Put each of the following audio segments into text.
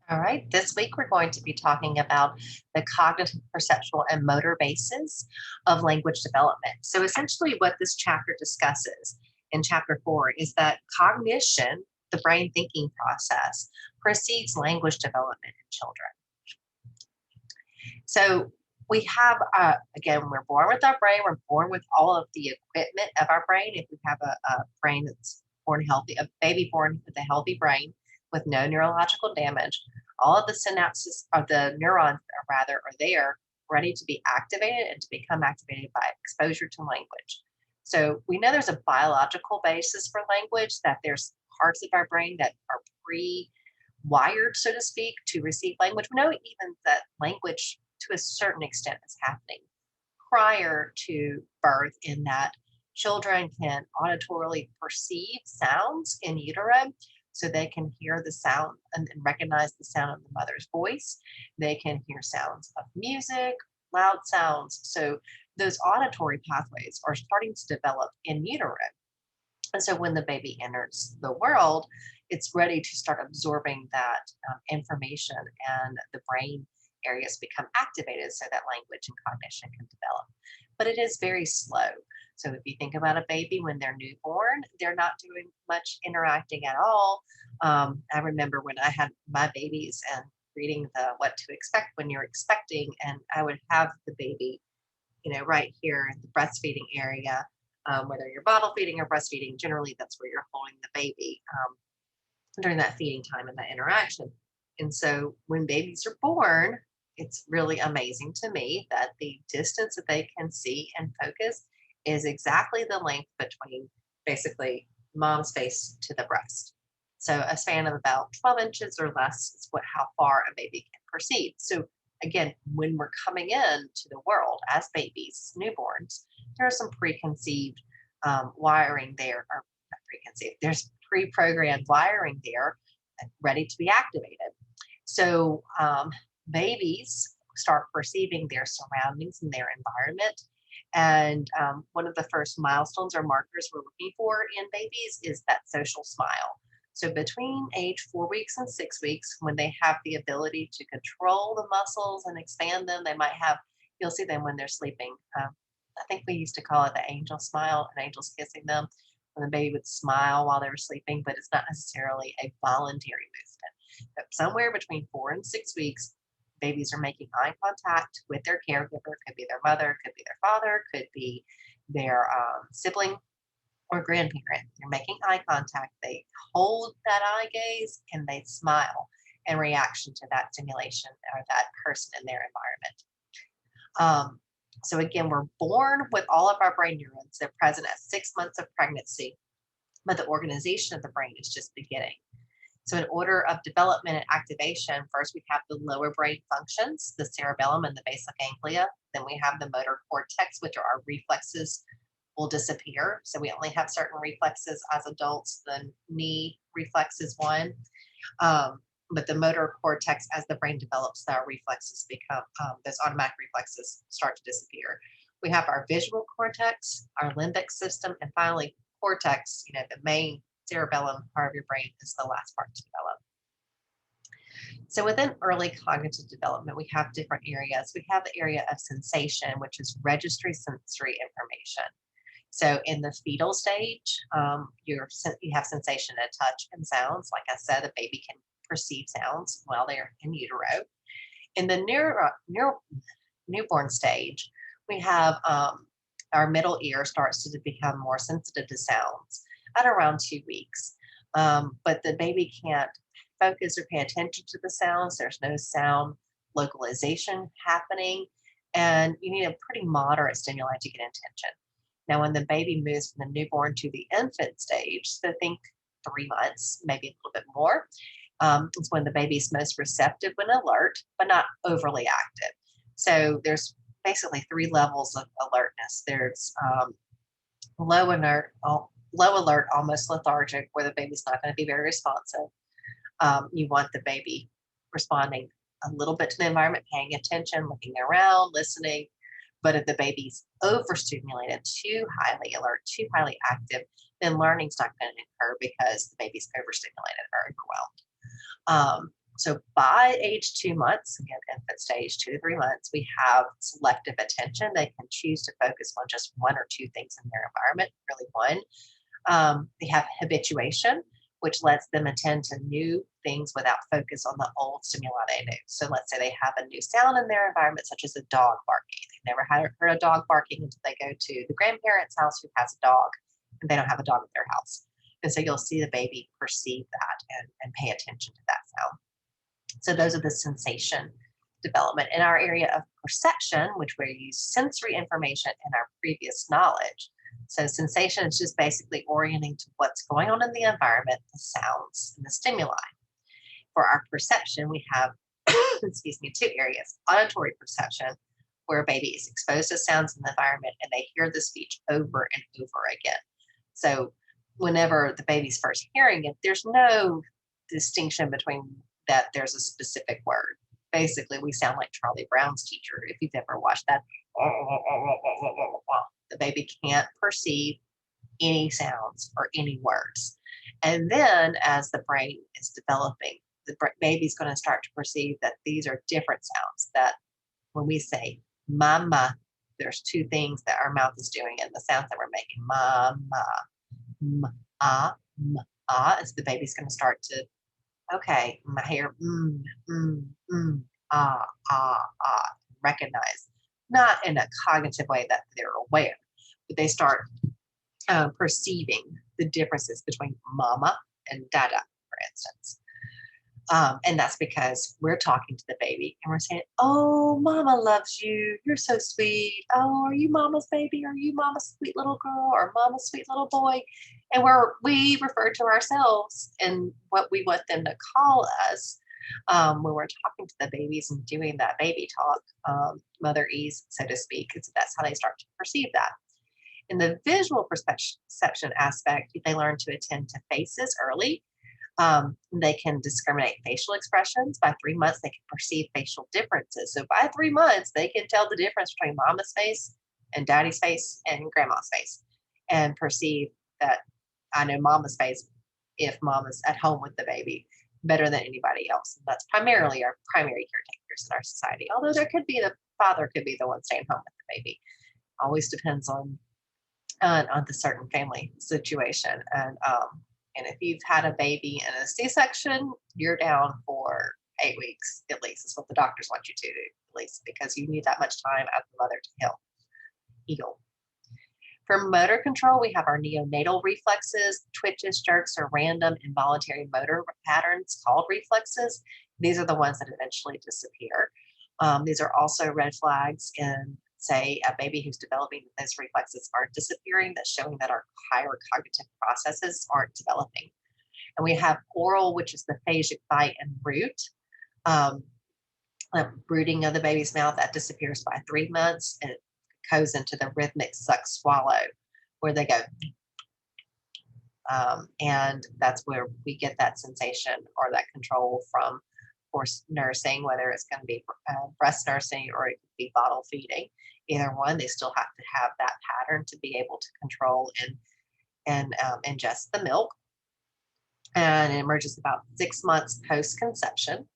All right, this week we're going to be talking about the cognitive, perceptual, and motor bases of language development. So, essentially, what this chapter discusses in chapter 4 is that cognition, the brain thinking process, precedes language development in children. So, we have, again, we're born with our brain, we're born with all of the equipment of our brain. If we have a brain that's born healthy, a baby born with a healthy brain with no neurological damage, all of the synapses or the neurons rather are there ready to be activated and to become activated by exposure to language. So we know there's a biological basis for language, that there's parts of our brain that are pre-wired, so to speak, to receive language. We know even that language to a certain extent is happening prior to birth, in that children can auditorily perceive sounds in utero. So they can hear the sound and recognize the sound of the mother's voice. They can hear sounds of music, loud sounds. So those auditory pathways are starting to develop in utero. And so when the baby enters the world, it's ready to start absorbing that information, and the brain areas become activated so that language and cognition can develop. But it is very slow. So if you think about a baby when they're newborn, they're not doing much interacting at all. I remember when I had my babies and reading the what to expect when you're expecting, and I would have the baby, right here in the breastfeeding area, whether you're bottle feeding or breastfeeding, generally that's where you're holding the baby during that feeding time and that interaction. And so when babies are born, it's really amazing to me that the distance that they can see and focus is exactly the length between basically mom's face to the breast. So a span of about 12 inches or less is how far a baby can perceive. So again, when we're coming into the world as babies, newborns, there are some preconceived wiring there, or not preconceived, there's pre-programmed wiring there ready to be activated. So babies start perceiving their surroundings and their environment. And one of the first milestones or markers we're looking for in babies is that social smile. So between age 4 weeks and 6 weeks, when they have the ability to control the muscles and expand them, they might have, you'll see them when they're sleeping. I think we used to call it the angel smile, and angels kissing them, when the baby would smile while they were sleeping, but it's not necessarily a voluntary movement. But somewhere between 4 and 6 weeks, babies are making eye contact with their caregiver. Could be their mother, could be their father, could be their sibling or grandparent. They're making eye contact. They hold that eye gaze and they smile in reaction to that stimulation or that person in their environment. So again, we're born with all of our brain neurons. They're present at 6 months of pregnancy, but the organization of the brain is just beginning. So in order of development and activation, first we have the lower brain functions, the cerebellum and the basal ganglia. Then we have the motor cortex, which are our reflexes will disappear. So we only have certain reflexes as adults. The knee reflex is one. But the motor cortex, as the brain develops, our reflexes become, those automatic reflexes start to disappear. We have our visual cortex, our limbic system, and finally cortex, the main cerebellum part of your brain is the last part to develop. So within early cognitive development, we have different areas. We have the area of sensation, which is registry sensory information. So in the fetal stage, you have sensation of touch and sounds. Like I said, a baby can perceive sounds while they're in utero. In the newborn stage, we have our middle ear starts to become more sensitive to sounds at around 2 weeks. But the baby can't focus or pay attention to the sounds. There's no sound localization happening, and you need a pretty moderate stimuli to get attention. Now, when the baby moves from the newborn to the infant stage, so think 3 months, maybe a little bit more, it's when the baby's most receptive and alert, but not overly active. So there's basically three levels of alertness. There's low alert, low alert, almost lethargic, where the baby's not going to be very responsive. You want the baby responding a little bit to the environment, paying attention, looking around, listening. But if the baby's overstimulated, too highly alert, too highly active, then learning's not going to occur because the baby's overstimulated or overwhelmed. So by age 2 months, again, infant stage 2 to 3 months, we have selective attention. They can choose to focus on just one or two things in their environment, really one. They have habituation, which lets them attend to new things without focus on the old stimuli they knew. So let's say they have a new sound in their environment, such as a dog barking. They've never heard a dog barking until they go to the grandparent's house who has a dog, and they don't have a dog at their house. And so you'll see the baby perceive that and pay attention to that sound. So those are the sensation development. In our area of perception, which we use sensory information and our previous knowledge. So sensation is just basically orienting to what's going on in the environment, the sounds and the stimuli. For our perception, we have, excuse me, two areas: auditory perception, where a baby is exposed to sounds in the environment and they hear the speech over and over again. So whenever the baby's first hearing it, there's no distinction between that there's a specific word. Basically, we sound like Charlie Brown's teacher, if you've ever watched that. The baby can't perceive any sounds or any words. And then as the brain is developing, the baby's going to start to perceive that these are different sounds. That when we say mama, there's two things that our mouth is doing and the sounds that we're making. Mama, as the baby's going to start to, okay, my hair, recognize, not in a cognitive way that they're aware, but they start perceiving the differences between mama and dada, for instance. And that's because we're talking to the baby and we're saying, oh, mama loves you. You're so sweet. Oh, are you mama's baby? Are you mama's sweet little girl or mama's sweet little boy? And we refer to ourselves and what we want them to call us when we're talking to the babies and doing that baby talk, motherese, so to speak. That's how they start to perceive that. In the visual perception aspect, they learn to attend to faces early. They can discriminate facial expressions. By 3 months, they can perceive facial differences. So by 3 months, they can tell the difference between mama's face and daddy's face and grandma's face and perceive that I know mama's face if mama's at home with the baby better than anybody else. And that's primarily our primary caretakers in our society. Although there could be the father could be the one staying home with the baby. Always depends on the certain family situation. And if you've had a baby in a C-section, you're down for 8 weeks at least. Is what the doctors want you to do, at least, because you need that much time as the mother to heal. For motor control, we have our neonatal reflexes, twitches, jerks, or random involuntary motor patterns called reflexes. These are the ones that eventually disappear. These are also red flags in, say, a baby who's developing those reflexes aren't disappearing. That's showing that our higher cognitive processes aren't developing. And we have oral, which is the phagic bite and root. Rooting of the baby's mouth, that disappears by 3 months, and it goes into the rhythmic suck swallow, where they go. And that's where we get that sensation or that control from forced nursing, whether it's going to be breast nursing or it could be bottle feeding. Either one, they still have to have that pattern to be able to control and ingest the milk. And it emerges about 6 months post-conception.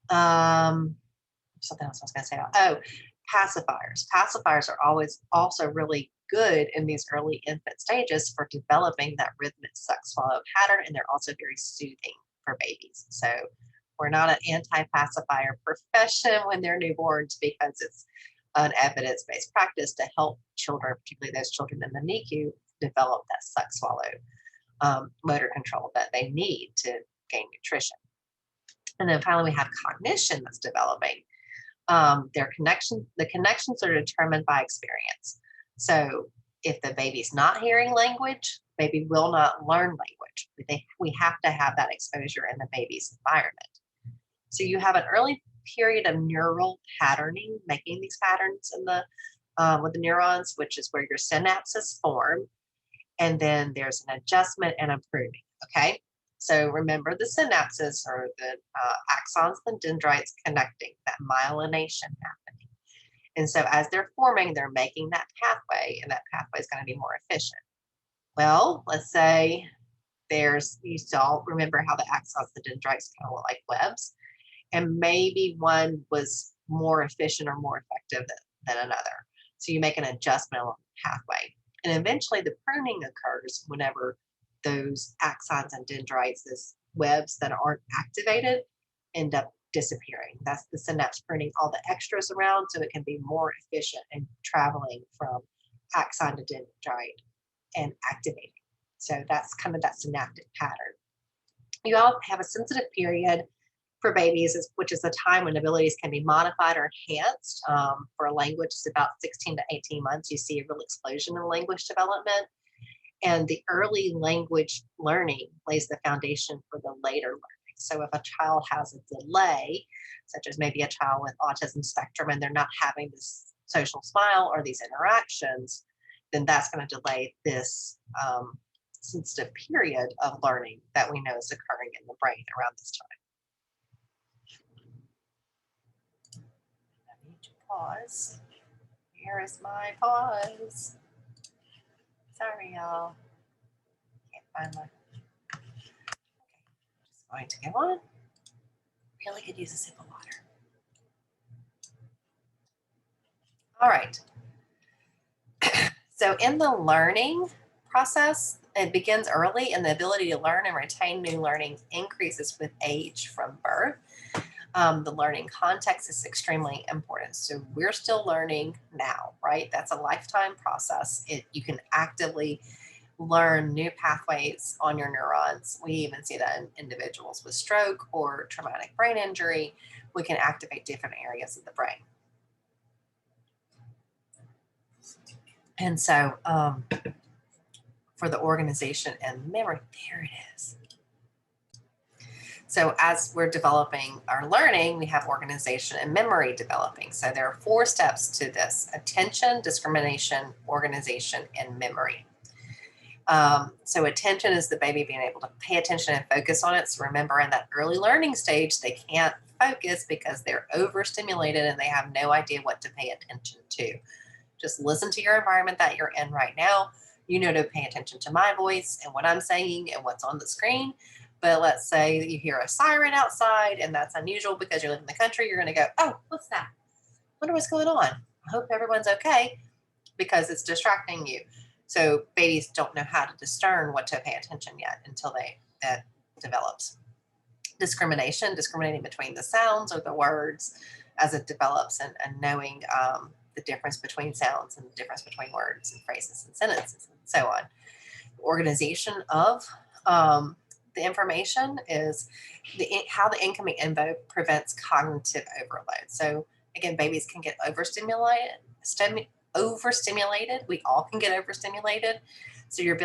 Something else I was going to say. Oh, pacifiers. Pacifiers are always also really good in these early infant stages for developing that rhythmic suck swallow pattern, and they're also very soothing for babies. So we're not an anti-pacifier profession when they're newborns, because it's an evidence-based practice to help children, particularly those children in the NICU, develop that suck swallow motor control that they need to gain nutrition. And then finally, we have cognition that's developing. The connections are determined by experience. So if the baby's not hearing language, baby will not learn language. We have to have that exposure in the baby's environment. So you have an early period of neural patterning, making these patterns in the with the neurons, which is where your synapses form. And then there's an adjustment and a pruning. Okay. So remember, the synapses are the axons and dendrites connecting, that myelination happening. And so as they're forming, they're making that pathway, and that pathway is going to be more efficient. Well, let's say you still remember how the axons and dendrites kind of look like webs, and maybe one was more efficient or more effective than another. So you make an adjustment along the pathway. And eventually the pruning occurs whenever those axons and dendrites, those webs that aren't activated, end up disappearing. That's the synapse pruning all the extras around so it can be more efficient in traveling from axon to dendrite and activating. So that's kind of that synaptic pattern. You all have a sensitive period for babies, which is a time when abilities can be modified or enhanced. For a language, it's about 16 to 18 months. You see a real explosion in language development. And the early language learning lays the foundation for the later learning. So if a child has a delay, such as maybe a child with autism spectrum and they're not having this social smile or these interactions, then that's going to delay this sensitive period of learning that we know is occurring in the brain around this time. I need to pause. Here is my pause. Sorry, y'all. Can't find my. Okay, just going to go on. Really could use a sip of water. All right. So in the learning process, it begins early, and the ability to learn and retain new learning increases with age from birth. The learning context is extremely important. So we're still learning now, right? That's a lifetime process. You can actively learn new pathways on your neurons. We even see that in individuals with stroke or traumatic brain injury. We can activate different areas of the brain. And so for the organization and memory, there it is. So as we're developing our learning, we have organization and memory developing. So there are 4 steps to this: attention, discrimination, organization, and memory. So attention is the baby being able to pay attention and focus on it. So remember, in that early learning stage, they can't focus because they're overstimulated and they have no idea what to pay attention to. Just listen to your environment that you're in right now. You know to pay attention to my voice and what I'm saying and what's on the screen. But let's say that you hear a siren outside and that's unusual because you live in the country. You're going to go, oh, what's that? I wonder what's going on. I hope everyone's okay, because it's distracting you. So babies don't know how to discern what to pay attention yet until that develops. Discriminating between the sounds or the words as it develops, and knowing the difference between sounds and the difference between words and phrases and sentences and so on. Organization of the information is how the incoming info prevents cognitive overload. So again, babies can get overstimulated. We all can get overstimulated. So your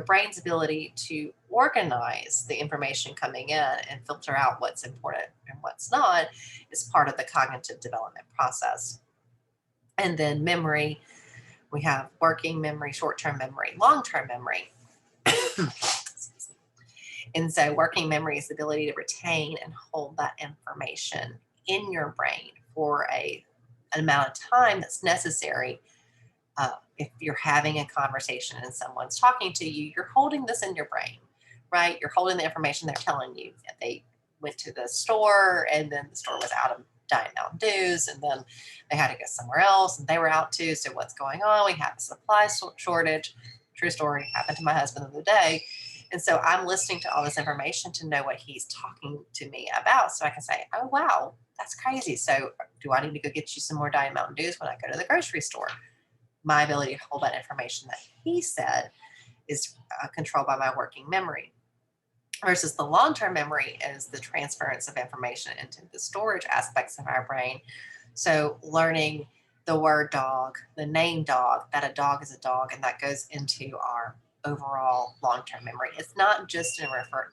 brain's ability to organize the information coming in and filter out what's important and what's not is part of the cognitive development process. And then memory, we have working memory, short-term memory, long-term memory. And so working memory is the ability to retain and hold that information in your brain for an amount of time that's necessary. If you're having a conversation and someone's talking to you, you're holding this in your brain, right? You're holding the information they're telling you. That they went to the store and then the store was out of Diet Mountain Dews, and then they had to go somewhere else and they were out too. So what's going on? We have a supply shortage. True story, happened to my husband the other day. And so I'm listening to all this information to know what he's talking to me about. So I can say, oh, wow, that's crazy. So do I need to go get you some more Diet Mountain Dews when I go to the grocery store? My ability to hold that information that he said is controlled by my working memory. Versus the long-term memory is the transference of information into the storage aspects of our brain. So learning the word dog, the name dog, that a dog is a dog, and that goes into our overall long-term memory. It's not just in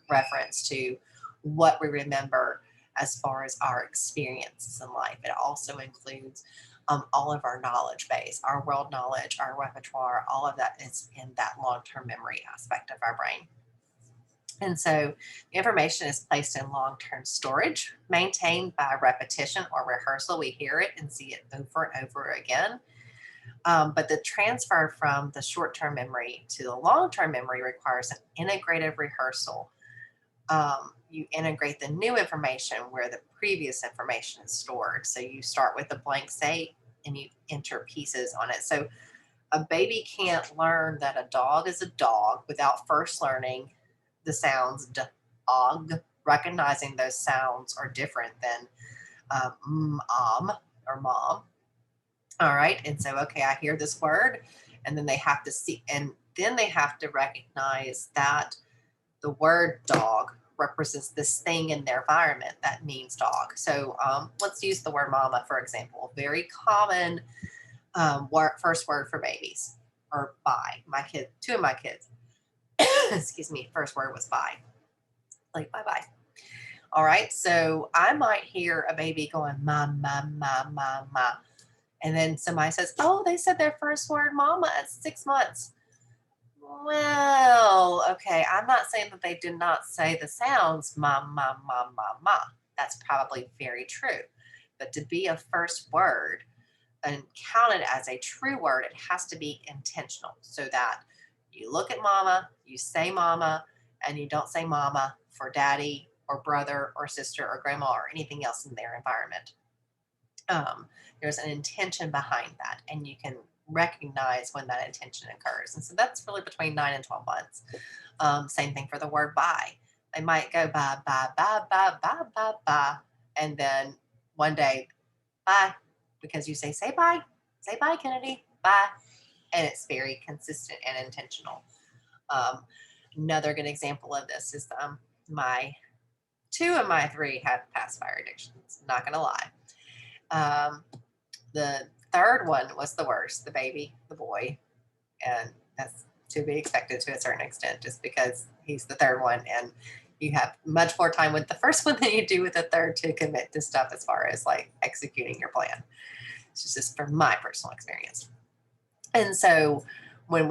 reference to what we remember as far as our experiences in life. It also includes all of our knowledge base, our world knowledge, our repertoire, all of that is in that long-term memory aspect of our brain. And so the information is placed in long-term storage, maintained by repetition or rehearsal. We hear it and see it over and over again. But the transfer from the short-term memory to the long-term memory requires an integrative rehearsal. You integrate the new information where the previous information is stored. So you start with a blank slate and you enter pieces on it. So a baby can't learn that a dog is a dog without first learning the sounds dog, recognizing those sounds are different than or mom. All right. And so, okay, I hear this word, and then they have to see, and then they have to recognize that the word dog represents this thing in their environment that means dog. So let's use the word mama, for example. Very common first word for babies, or bye. My kid, two of my kids, excuse me, first word was bye, like bye bye. All right. So I might hear a baby going, ma, ma, ma, ma, ma. And then somebody says, oh, they said their first word mama at 6 months. Well, okay, I'm not saying that they did not say the sounds ma, ma, ma, ma, ma. That's probably very true. But to be a first word and counted as a true word, it has to be intentional, so that you look at mama, you say mama, and you don't say mama for daddy or brother or sister or grandma or anything else in their environment. There's an intention behind that, and you can recognize when that intention occurs. And so that's really between 9 and 12 months. Same thing for the word bye. They might go bye, bye, bye, bye, bye, bye, bye. And then one day, bye, because you say bye, Kennedy, bye. And it's very consistent and intentional. Another good example of this is my two of my three have pacifier addictions, not going to lie. The third one was the worst, the baby, the boy. And that's to be expected to a certain extent, just because he's the third one. And you have much more time with the first one than you do with the third to commit to stuff as far as like executing your plan. It's just from my personal experience. And so when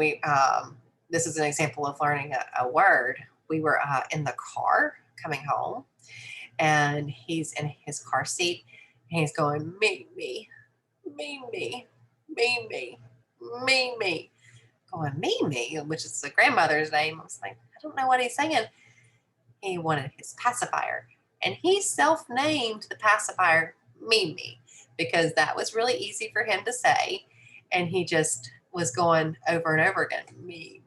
this is an example of learning a word. We were in the car coming home, and he's in his car seat, and he's going, me, me, me, me, me, me, me, me, going, me, which is the grandmother's name. I was like, I don't know what he's saying. He wanted his pacifier, and he self-named the pacifier me, because that was really easy for him to say. And he just was going over and over again, me.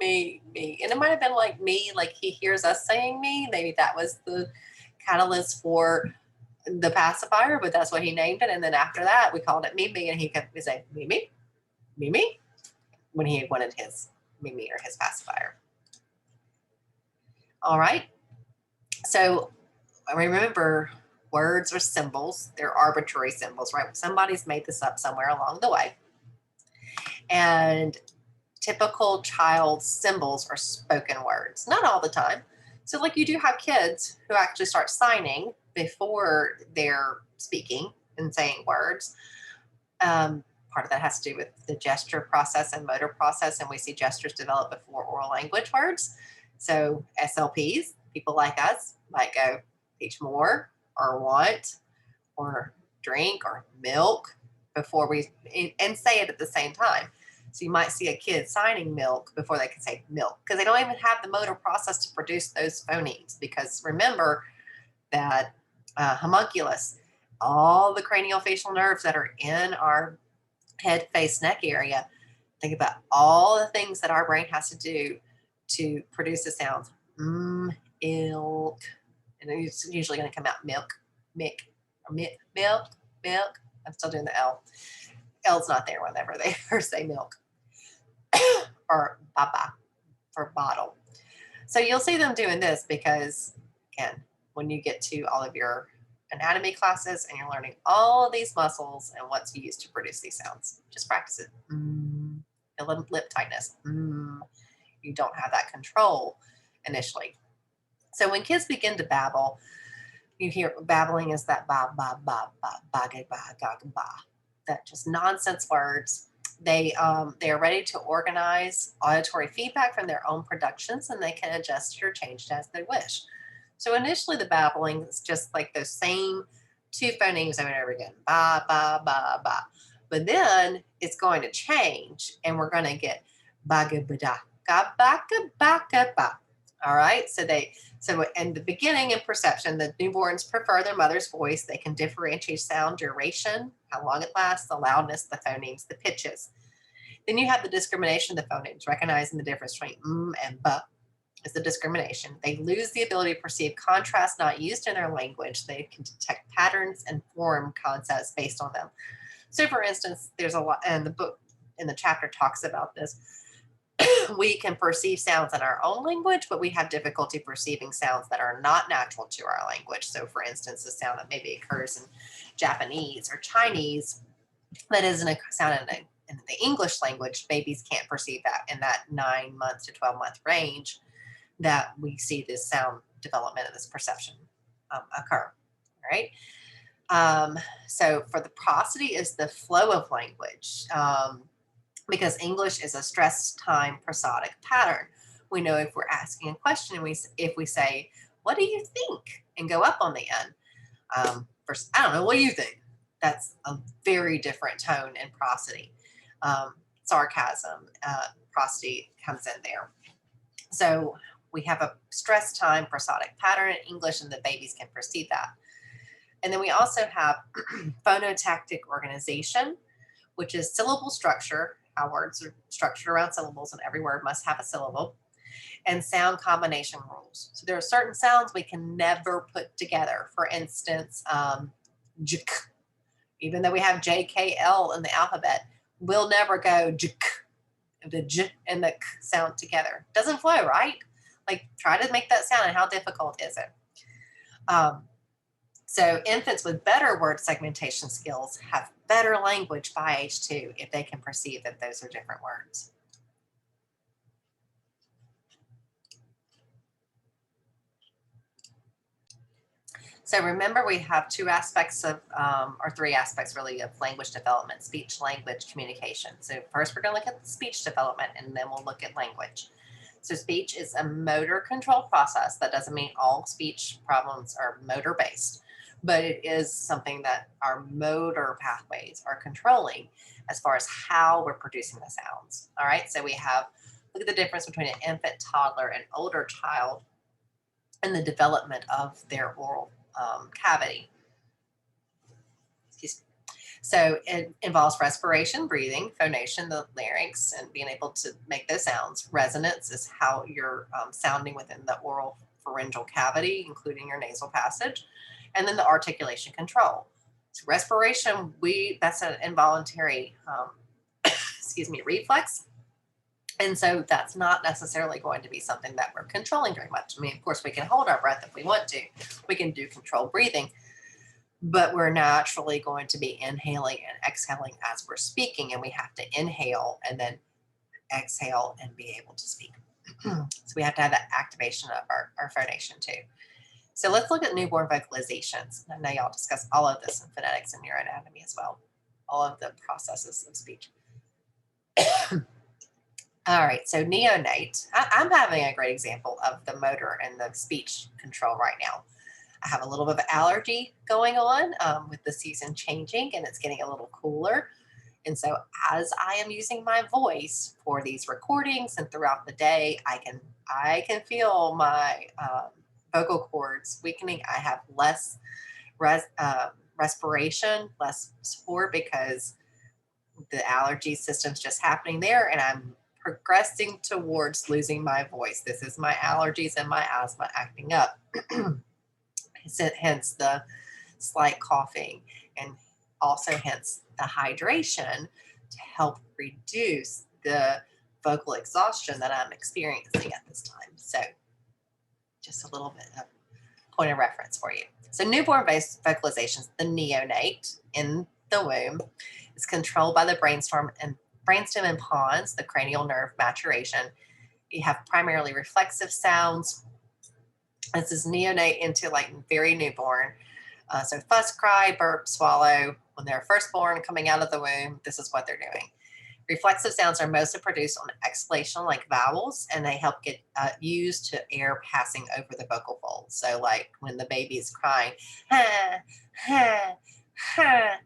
And it might have been like me, like he hears us saying me. Maybe that was the catalyst for the pacifier, but that's what he named it. And then after that, we called it me, and he kept saying me, when he wanted his me or his pacifier. All right. So remember, words are symbols. They're arbitrary symbols, right? Somebody's made this up somewhere along the way. And typical child symbols are spoken words, not all the time. So like you do have kids who actually start signing before they're speaking and saying words. Part of that has to do with the gesture process and motor process, and we see gestures develop before oral language words. So SLPs, people like us, might go teach more, or want, or drink, or milk before and say it at the same time. So you might see a kid signing milk before they can say milk, because they don't even have the motor process to produce those phonemes. Because remember that homunculus, all the craniofacial nerves that are in our head, face, neck area, think about all the things that our brain has to do to produce the sounds ilk, and it's usually going to come out milk, mick, or milk. I'm still doing the L. L's not there whenever they first say milk. Or baba for bottle. So you'll see them doing this because, again, when you get to all of your anatomy classes and you're learning all of these muscles and what's used to produce these sounds, just practice it. Lip tightness. You don't have that control initially. So when kids begin to babble, you hear babbling is that ba, ba, ba, ba, ba, ga, ba, ga, ba, that just nonsense words. They are ready to organize auditory feedback from their own productions, and they can adjust or change it as they wish. So initially the babbling is just like those same two phonemes over and over again. Ba, ba, ba, ba. But then it's going to change and we're going to get baga bada, ga baka baka ba. All right. So in the beginning in perception, the newborns prefer their mother's voice. They can differentiate sound duration, how long it lasts, the loudness, the phonemes, the pitches. Then you have the discrimination of the phonemes, recognizing the difference between and b is the discrimination. They lose the ability to perceive contrast not used in their language. They can detect patterns and form concepts based on them. So, for instance, there's a lot, and the book in the chapter talks about this. We can perceive sounds in our own language, but we have difficulty perceiving sounds that are not natural to our language. So, for instance, a sound that maybe occurs in Japanese or Chinese that isn't a sound in the English language, babies can't perceive that in that 9 month to 12-month range that we see this sound development and this perception occur. Right. So for the prosody is the flow of language, because English is a stress time prosodic pattern. We know if we're asking a question, if we say, "What do you think?" and go up on the end, versus, "I don't know, what do you think?" That's a very different tone in prosody. Sarcasm, prosody comes in there. So we have a stress time prosodic pattern in English, and the babies can perceive that. And then we also have phonotactic organization, which is syllable structure, how words are structured around syllables, and every word must have a syllable, and sound combination rules. So there are certain sounds we can never put together. For instance, j, even though we have JKL in the alphabet, we'll never go j, the j and the k sound together. Doesn't flow, right? Like, try to make that sound, and how difficult is it? So infants with better word segmentation skills have better language by age 2 if they can perceive that those are different words. So remember, we have 2 aspects of, or 3 aspects really, of language development: speech, language, communication. So first we're going to look at the speech development, and then we'll look at language. So speech is a motor control process. That doesn't mean all speech problems are motor based, but it is something that our motor pathways are controlling as far as how we're producing the sounds. All right. So we have, look at the difference between an infant, toddler, and older child in the development of their oral cavity. So it involves respiration, breathing, phonation, the larynx, and being able to make those sounds. Resonance is how you're sounding within the oral pharyngeal cavity, including your nasal passage. And then the articulation control. So respiration, that's an involuntary, reflex. And so that's not necessarily going to be something that we're controlling very much. I mean, of course, we can hold our breath if we want to. We can do controlled breathing, but we're naturally going to be inhaling and exhaling as we're speaking, and we have to inhale and then exhale and be able to speak. So we have to have that activation of our phonation too. So let's look at newborn vocalizations. I know y'all discuss all of this in phonetics and neuroanatomy as well, all of the processes of speech. All right, so neonate. I'm having a great example of the motor and the speech control right now. I have a little bit of allergy going on with the season changing, and it's getting a little cooler. And so as I am using my voice for these recordings and throughout the day, I can feel my vocal cords weakening. I have less respiration, less support, because the allergy system's just happening there, and I'm progressing towards losing my voice. This is my allergies and my asthma acting up. Hence the slight coughing, and also hence the hydration to help reduce the vocal exhaustion that I'm experiencing at this time. So just a little bit of point of reference for you. So newborn vocalizations, the neonate in the womb, is controlled by the brainstem and pons, the cranial nerve maturation. You have primarily reflexive sounds. This is neonate into like very newborn. So fuss, cry, burp, swallow. When they're first born, coming out of the womb, this is what they're doing. Reflexive sounds are mostly produced on exhalation, like vowels, and they help get used to air passing over the vocal folds. So like when the baby is crying, ha, ha,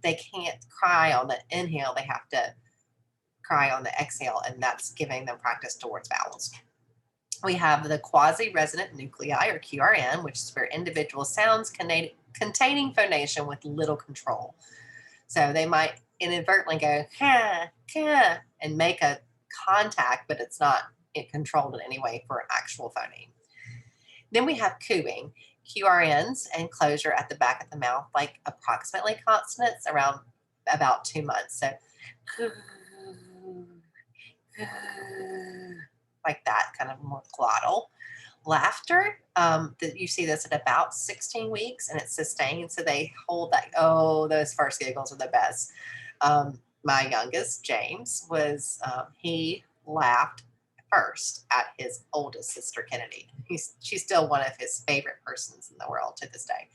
they can't cry on the inhale. They have to cry on the exhale, and that's giving them practice towards vowels. We have the quasi-resonant nuclei, or QRN, which is where individual sounds containing phonation with little control. So they might inadvertently go, ha, ka, and make a contact, but it's not controlled in any way for actual phoneme. Then we have cooing, QRNs, and closure at the back of the mouth, like approximately consonants around about 2 months. So like that, kind of more glottal. Laughter, that you see this at about 16 weeks, and it's sustained. So they hold that. Oh, those first giggles are the best. My youngest, James, he laughed first at his oldest sister, Kennedy. She's still one of his favorite persons in the world to this day.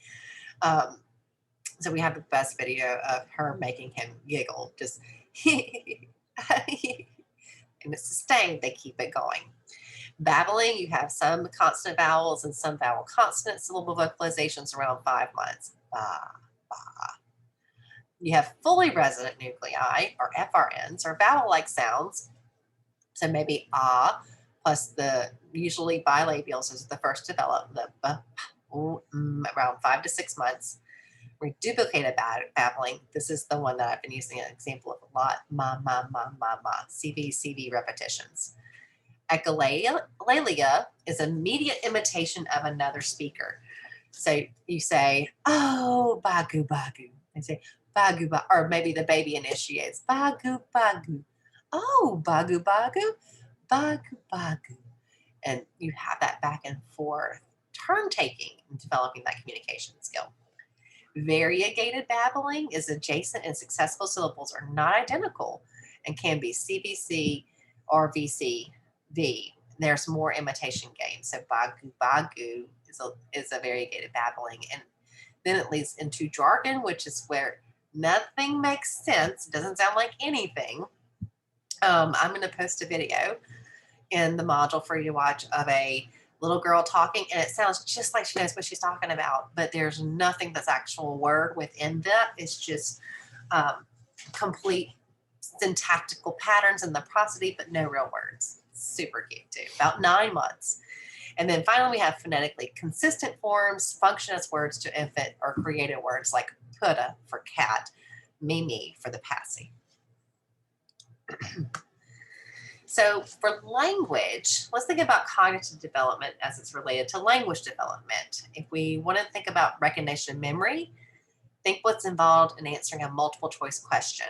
So we have the best video of her making him giggle, just and it's sustained, they keep it going. Babbling, you have some consonant vowels and some vowel consonant syllable vocalizations around 5 months. Ba, ba. You have fully resonant nuclei, or FRNs, or vowel-like sounds. So maybe ah, plus the usually bilabials is the first to develop, the around 5 to 6 months. Reduplicated babbling, this is the one that I've been using an example of a lot. Ma, ma, ma, ma, ma, CV, CV repetitions. Echolalia is immediate imitation of another speaker. So you say, oh, bagu, bagu. They say, bagu, bagu, or maybe the baby initiates, bagu, bagu. Oh, bagu, bagu, bagu, bagu. And you have that back and forth turn taking and developing that communication skill. Variegated babbling is adjacent and successful syllables are not identical and can be CVC or VCV. There's more imitation gain. So bagu bagu is a variegated babbling. And then it leads into jargon, which is where nothing makes sense. It doesn't sound like anything. I'm going to post a video in the module for you to watch of a little girl talking, and it sounds just like she knows what she's talking about, but there's nothing that's actual word within that. It's just complete syntactical patterns in the prosody, but no real words. Super cute too, about 9 months. And then finally, we have phonetically consistent forms, function as words to infant, or created words like putta for cat, mimi for the passy. So for language, let's think about cognitive development as it's related to language development. If we want to think about recognition memory, think what's involved in answering a multiple choice question.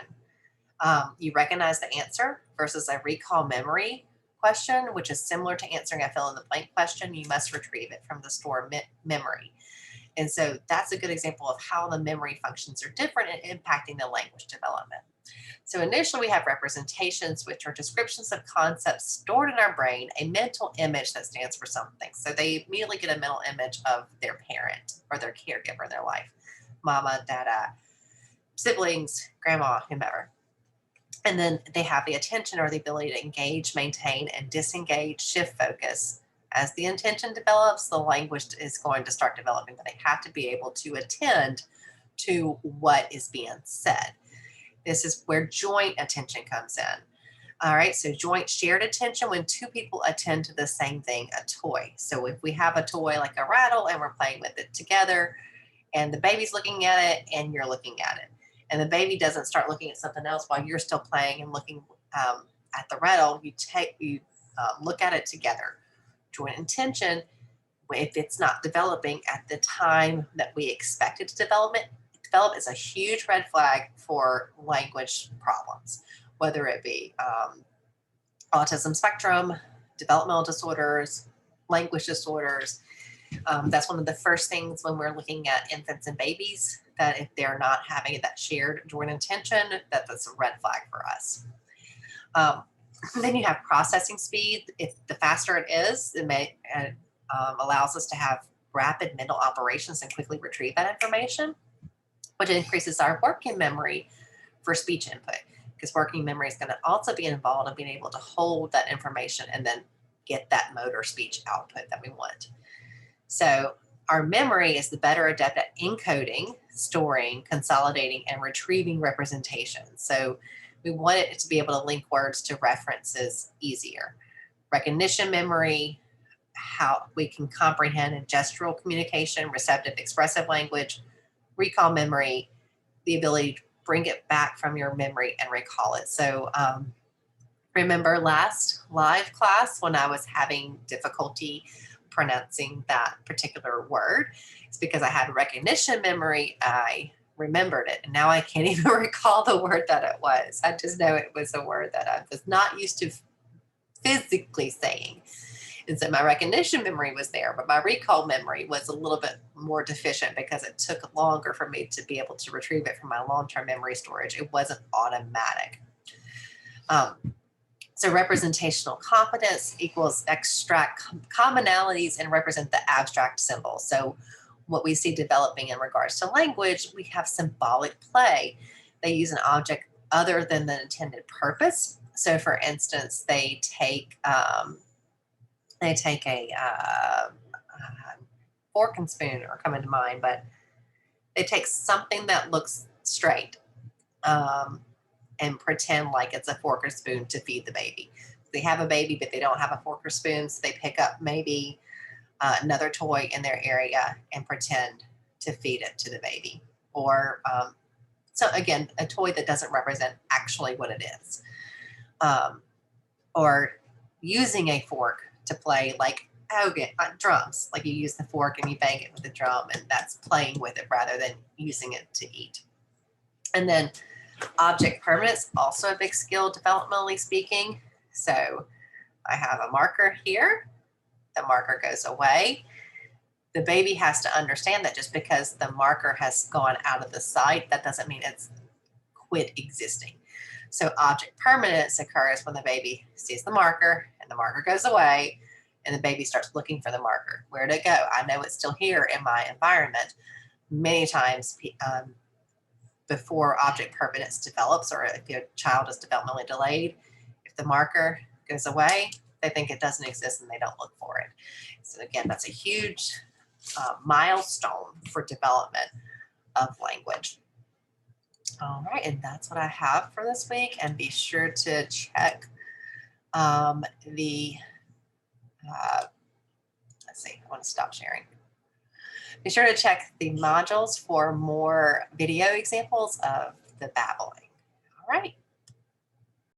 You recognize the answer versus a recall memory question, which is similar to answering a fill in the blank question. You must retrieve it from the stored memory. And so that's a good example of how the memory functions are different and impacting the language development. So initially we have representations, which are descriptions of concepts stored in our brain, a mental image that stands for something. So they immediately get a mental image of their parent or their caregiver in their life, mama, dada, siblings, grandma, whomever. And then they have the attention or the ability to engage, maintain, and disengage, shift focus. As the intention develops, the language is going to start developing, but they have to be able to attend to what is being said. This is where joint attention comes in. All right, so joint shared attention when two people attend to the same thing, a toy. So if we have a toy like a rattle and we're playing with it together and the baby's looking at it and you're looking at it, and the baby doesn't start looking at something else while you're still playing and looking at the rattle, you look at it together. Joint attention, if it's not developing at the time that we expect it to develop, is a huge red flag for language problems, whether it be autism spectrum, developmental disorders, language disorders. That's one of the first things when we're looking at infants and babies, that if they're not having that shared joint attention, that's a red flag for us. Then you have processing speed. If the faster it is, it may allows us to have rapid mental operations and quickly retrieve that information, which increases our working memory for speech input, because working memory is going to also be involved in being able to hold that information and then get that motor speech output that we want. So Our memory is the better adept at encoding, storing, consolidating, and retrieving representation. So we want it to be able to link words to references easier. Recognition memory, how we can comprehend in gestural communication, receptive expressive language. Recall memory, the ability to bring it back from your memory and recall it. So remember last live class when I was having difficulty pronouncing that particular word? It's because I had recognition memory. I remembered it, and now I can't even recall the word that it was. I just know it was a word that I was not used to physically saying. And so my recognition memory was there, but my recall memory was a little bit more deficient because it took longer for me to be able to retrieve it from my long-term memory storage. It wasn't automatic. So representational competence equals extract commonalities and represent the abstract symbols. So what we see developing in regards to language, we have symbolic play. They use an object other than the intended purpose. So for instance, they take a fork and spoon are coming to mind, but they take something that looks straight and pretend like it's a fork or spoon to feed the baby. They have a baby, but they don't have a fork or spoon, so they pick up maybe another toy in their area and pretend to feed it to the baby. Or so again, a toy that doesn't represent actually what it is. Or using a fork to play like drums, like you use the fork and you bang it with the drum, and that's playing with it rather than using it to eat. And then object permanence, also a big skill developmentally speaking. So I have a marker here. The marker goes away. The baby has to understand that just because the marker has gone out of the sight, that doesn't mean it's quit existing. So object permanence occurs when the baby sees the marker and the marker goes away and the baby starts looking for the marker. Where'd it go? I know it's still here in my environment. Many times before object permanence develops, or if your child is developmentally delayed, if the marker goes away, they think it doesn't exist and they don't look for it. So again, that's a huge milestone for development of language. All right, and that's what I have for this week. And be sure to check let's see, I want to stop sharing. Be sure to check the modules for more video examples of the babbling. All right.